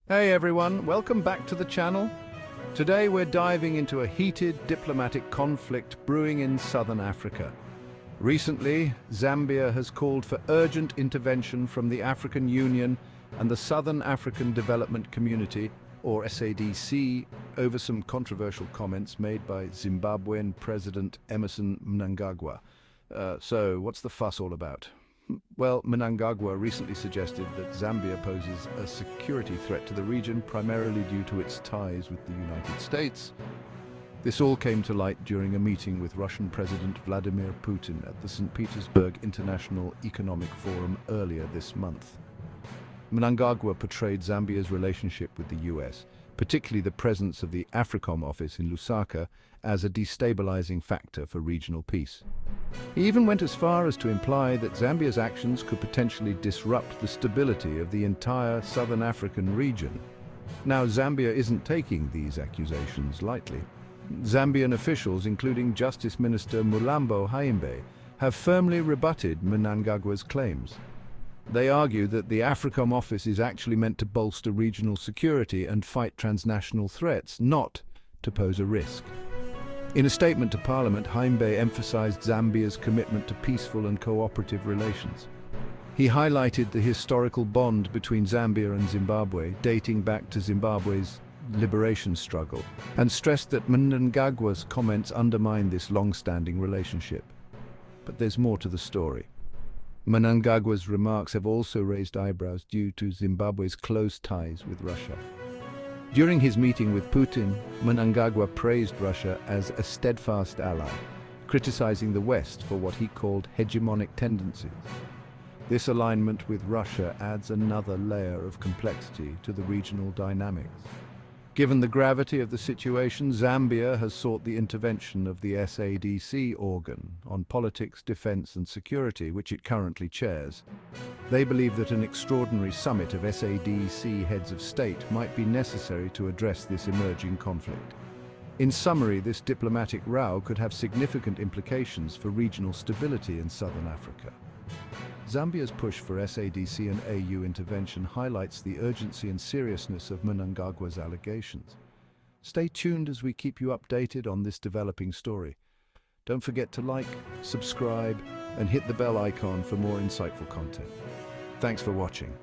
Hey everyone, welcome back to the channel. Today we're diving into a heated diplomatic conflict brewing in southern Africa. Recently, Zambia has called for urgent intervention from the African Union and the Southern African Development Community, or SADC, over some controversial comments made by Zimbabwean President Emmerson Mnangagwa. So, what's the fuss all about? Well, Mnangagwa recently suggested that Zambia poses a security threat to the region, primarily due to its ties with the United States. This all came to light during a meeting with Russian President Vladimir Putin at the St. Petersburg International Economic Forum earlier this month. Mnangagwa portrayed Zambia's relationship with the US, particularly the presence of the AFRICOM office in Lusaka, as a destabilizing factor for regional peace. He even went as far as to imply that Zambia's actions could potentially disrupt the stability of the entire southern African region. Now, Zambia isn't taking these accusations lightly. Zambian officials, including Justice Minister Mulambo Haimbe, have firmly rebutted Mnangagwa's claims. They argue that the AFRICOM office is actually meant to bolster regional security and fight transnational threats, not to pose a risk. In a statement to Parliament, Haimbe emphasized Zambia's commitment to peaceful and cooperative relations. He highlighted the historical bond between Zambia and Zimbabwe, dating back to Zimbabwe's liberation struggle, and stressed that Mnangagwa's comments undermine this long-standing relationship. But there's more to the story. Mnangagwa's remarks have also raised eyebrows due to Zimbabwe's close ties with Russia. During his meeting with Putin, Mnangagwa praised Russia as a steadfast ally, criticizing the West for what he called hegemonic tendencies. This alignment with Russia adds another layer of complexity to the regional dynamics. Given the gravity of the situation, Zambia has sought the intervention of the SADC organ on politics, defense and security, which it currently chairs. They believe that an extraordinary summit of SADC heads of state might be necessary to address this emerging conflict. In summary, this diplomatic row could have significant implications for regional stability in southern Africa. Zambia's push for SADC and AU intervention highlights the urgency and seriousness of Mnangagwa's allegations. Stay tuned as we keep you updated on this developing story. Don't forget to like, subscribe, and hit the bell icon for more insightful content. Thanks for watching.